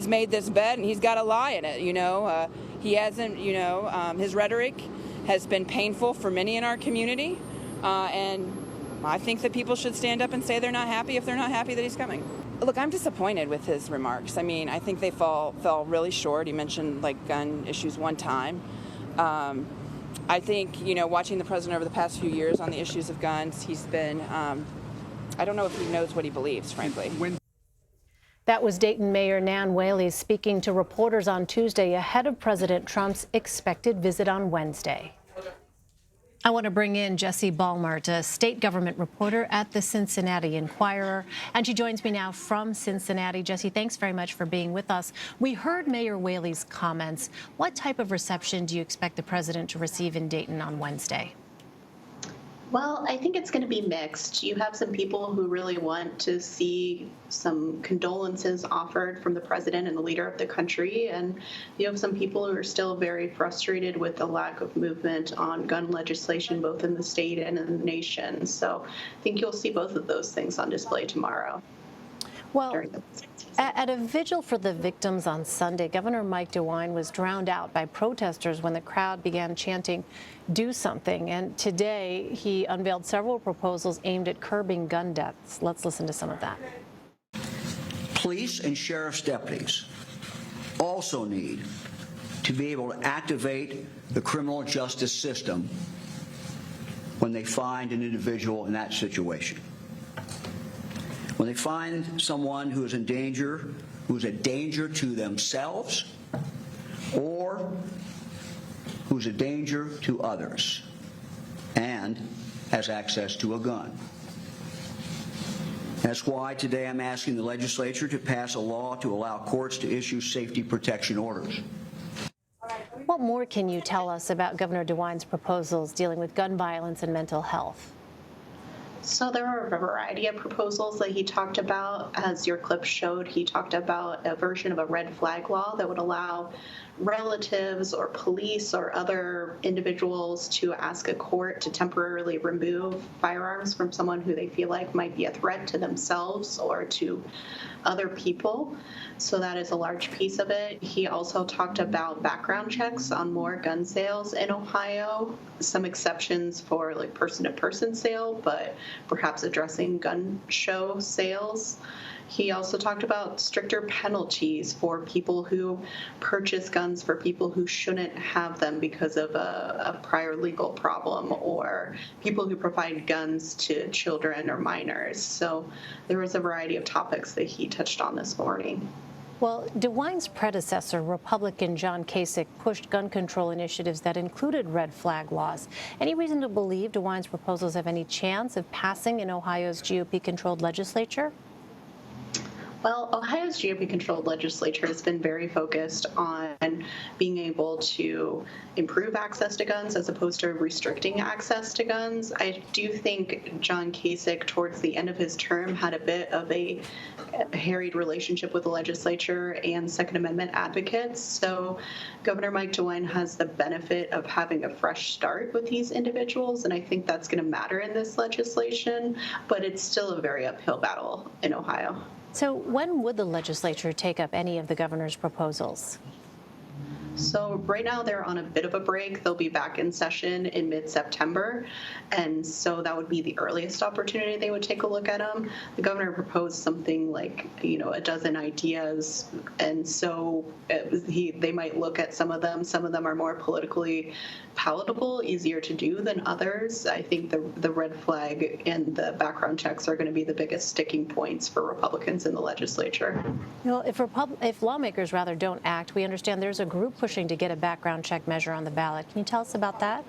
made this bet and he's got to lie in it. He hasn't. His rhetoric has been painful for many in our community, and I think that people should stand up and say they're not happy if they're not happy that he's coming. Look, I'm disappointed with his remarks. I mean, I think they fell really short. He mentioned gun issues one time. I think, watching the president over the past few years on the issues of guns, he's been, I don't know if he knows what he believes, frankly. That was Dayton Mayor Nan Whaley speaking to reporters on Tuesday ahead of President Trump's expected visit on Wednesday. I want to bring in Jessie Balmert, a state government reporter at the Cincinnati Inquirer, and she joins me now from Cincinnati. Jessie, thanks very much for being with us. We heard Mayor Whaley's comments. What type of reception do you expect the president to receive in Dayton on Wednesday? Well, I think it's going to be mixed. You have some people who really want to see some condolences offered from the president and the leader of the country, and you have some people who are still very frustrated with the lack of movement on gun legislation, both in the state and in the nation. So I think you'll see both of those things on display tomorrow. Well, at a vigil for the victims on Sunday, Governor Mike DeWine was drowned out by protesters when the crowd began chanting, "Do something." And today he unveiled several proposals aimed at curbing gun deaths. Let's listen to some of that. Police and sheriff's deputies also need to be able to activate the criminal justice system when they find an individual in that situation. When they find someone who is in danger, who's a danger to themselves, or who's a danger to others, and has access to a gun. That's why today I'm asking the legislature to pass a law to allow courts to issue safety protection orders. What more can you tell us about Governor DeWine's proposals dealing with gun violence and mental health? So there are a variety of proposals that he talked about. As your clip showed, he talked about a version of a red flag law that would allow relatives or police or other individuals to ask a court to temporarily remove firearms from someone who they feel like might be a threat to themselves or to other people. So that is a large piece of it. He also talked about background checks on more gun sales in Ohio, some exceptions for person-to-person sale, but perhaps addressing gun show sales. He also talked about stricter penalties for people who purchase guns for people who shouldn't have them because of a prior legal problem, or people who provide guns to children or minors. So there was a variety of topics that he touched on this morning. Well, DeWine's predecessor, Republican John Kasich, pushed gun control initiatives that included red flag laws. Any reason to believe DeWine's proposals have any chance of passing in Ohio's GOP-controlled legislature? Well, Ohio's GOP-controlled legislature has been very focused on being able to improve access to guns as opposed to restricting access to guns. I do think John Kasich, towards the end of his term, had a bit of a harried relationship with the legislature and Second Amendment advocates. So Governor Mike DeWine has the benefit of having a fresh start with these individuals, and I think that's going to matter in this legislation, but it's still a very uphill battle in Ohio. So when would the legislature take up any of the governor's proposals? So right now they're on a bit of a break. They'll be back in session in mid-September, and so that would be the earliest opportunity they would take a look at them. The governor proposed something like, a dozen ideas, and so they might look at some of them. Some of them are more politically palatable, easier to do than others. I think the red flag and the background checks are going to be the biggest sticking points for Republicans in the legislature. Well, if lawmakers don't act, we understand there's a group pushing to get a background check measure on the ballot. Can you tell us about that?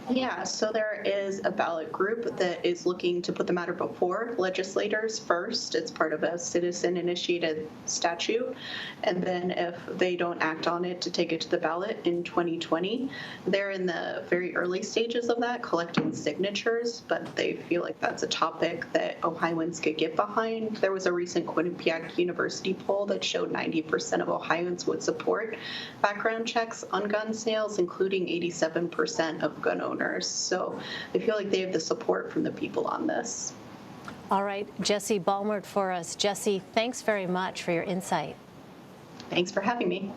Yeah, so there is a ballot group that is looking to put the matter before legislators first. It's part of a citizen-initiated statute. And then if they don't act on it, to take it to the ballot in 2020. They're in the very early stages of that, collecting signatures, but they feel like that's a topic that Ohioans could get behind. There was a recent Quinnipiac University poll that showed 90% of Ohioans would support background checks on gun sales, including 87% of gun owners. So I feel like they have the support from the people on this. All right, Jessie Balmert for us. Jessie, thanks very much for your insight. Thanks for having me.